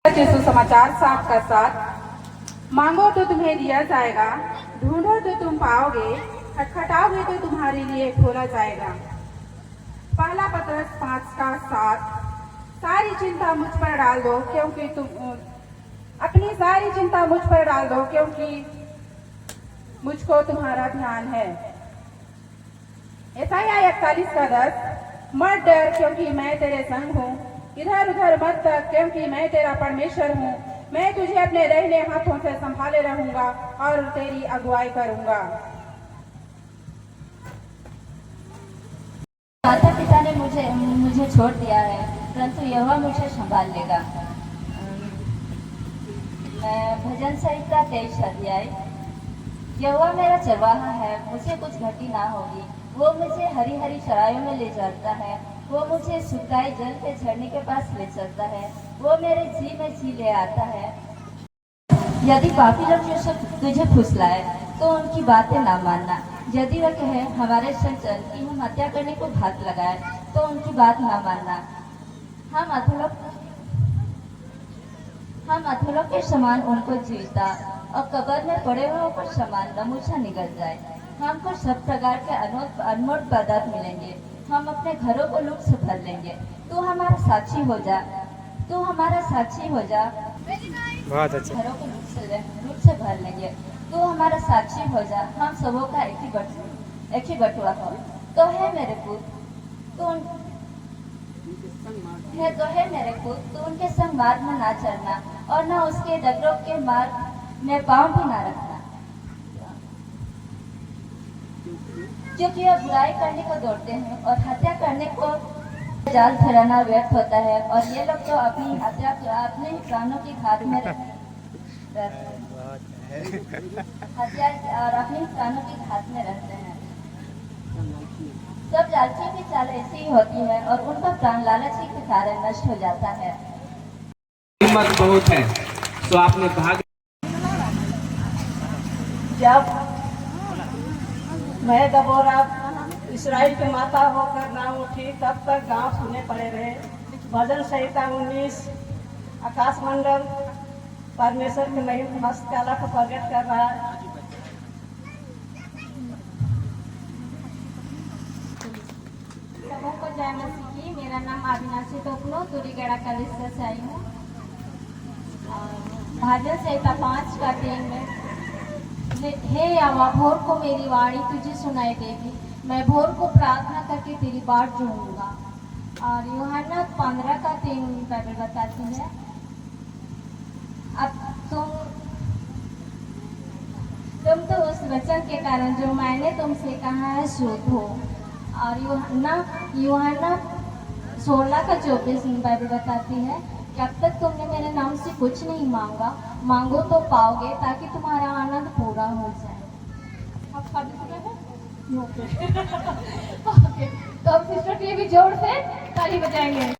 सुसमाचार साथ का साथ, मांगो तो तुम्हें दिया जाएगा, ढूंढो तो तुम पाओगे, खटखटाओगे तो तुम्हारे लिए खोला जाएगा। पहला पत्रस 5:7। सारी चिंता मुझ पर डाल दो क्योंकि अपनी सारी चिंता मुझ पर डाल दो क्योंकि मुझको तुम्हारा ध्यान है। यशायाह 41:10। मत डर क्योंकि मैं तेरे संग हूँ, इधर उधर मत तक क्योंकि मैं तेरा परमेश्वर हूँ। मैं तुझे अपने दाहिने हाथों से संभाले रहूंगा और तेरी अगुवाई करूंगा। माता पिता ने मुझे छोड़ दिया है, परंतु यहोवा मुझे संभाल लेगा। भजन संहिता 23 अध्याय। यहोवा मेरा चरवाहा है, मुझे कुछ घटी ना होगी। वो मुझे हरी हरी चराइयों में ले जाता है, वो मुझे सुखाए जल के झरने के पास ले चलता है, वो मेरे जी में जी ले आता है। यदि पापी लोग तुझे फुसलाए तो उनकी बातें ना मानना। यदि वह कहे हमारे संग चल कि हम हत्या करने को हाथ लगाए तो उनकी बात ना मानना। हम अधोलोक के समान उनको जीता और कब्र में पड़े हुए पर समान नमूचा निकल जाए। हमको सब प्रकार के अनमोल पदार्थ मिलेंगे, हम अपने घरों को लूट से भर लेंगे। तू हमारा साक्षी हो जा, तू हमारा साक्षी हो जा। बहुत अच्छा। घरों को लूट से भर लेंगे, तू हमारा साक्षी हो जा। हम सबों का एक ही बटुआ हो। तो है मेरे पुत्र, तू उनके संग मार्ग में ना चलना और न उसके डगरों के मार्ग में पांव भी ना रखना, क्योंकि वह बुराई करने को दौड़ते हैं और हत्या करने को जाल फैलाना व्यर्थ होता है। और ये लोग तो अपनी हत्या अपने ही प्राणों की घात में हत्या और अपने प्राणों की घात में रहते हैं। सब लालचियों की चाल ऐसी ही होती है और उनका प्राण लालच के कारण नष्ट हो जाता है। हिम्मत बहुत है, तो आपने भाग। जब मैं दबोरा इसराइल की माता होकर ना उठी तब तक गांव सुने पड़े रहे। भजन संहिता 19। आकाश मंडल परमेश्वर की महिमा मस्त कला को प्रकट कर रहा है। सबको जय मसीह की। मेरा नाम अविनाशी टोकलो तुरीगढ़ा कॉलेज से आई हूँ। भजन संहिता 5:3 में, हे यहोवा भोर को मेरी वाणी तुझे सुनाई देगी, मैं भोर को प्रार्थना करके तेरी बाट ढूंढूंगा। और यूहन्ना 15:3 बाइबल बताती है, अब तुम तो उस वचन के कारण जो मैंने तुमसे कहा है शुद्ध हो। और यूहन्ना 16:24 बाइबल बताती है कि अब तक तुमने मेरे नाम से कुछ नहीं मांगा, मांगो तो पाओगे ताकि तुम्हारा आनंद पूरा हो जाए। अब शादी सुने हैं? ओके। तो अब सिस्टर के लिए भी जोर से ताली बजाएंगे।